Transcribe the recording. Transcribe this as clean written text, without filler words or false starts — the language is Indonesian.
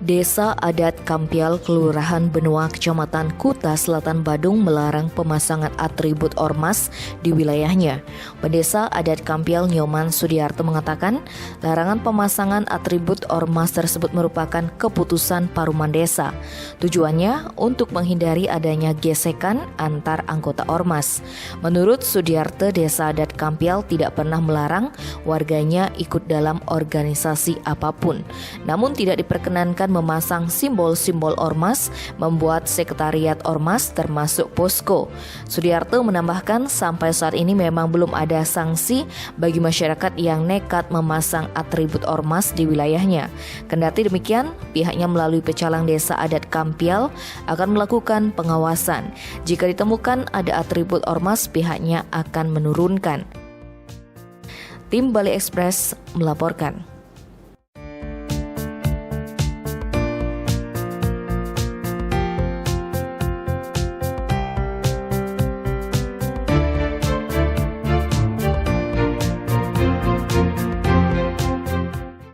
Desa Adat Kampial, Kelurahan Benoa, Kecamatan Kuta Selatan, Badung melarang pemasangan atribut ormas di wilayahnya. Pendesa Adat Kampial Nyoman Sudiarto mengatakan, larangan pemasangan atribut ormas tersebut merupakan keputusan Paruman Desa. Tujuannya untuk menghindari adanya gesekan antar anggota ormas. Menurut Sudiarto, Desa Adat Kampial tidak pernah melarang warganya ikut dalam organisasi apapun. Namun tidak diperkenankan memasang simbol-simbol ormas, membuat sekretariat ormas termasuk posko. Sudiarto menambahkan sampai saat ini memang belum ada sanksi bagi masyarakat yang nekat memasang atribut ormas di wilayahnya. Kendati demikian, pihaknya melalui Pecalang Desa Adat Kampial akan melakukan pengawasan. Jika ditemukan ada atribut ormas, pihaknya akan menurunkan. Tim Bali Express melaporkan.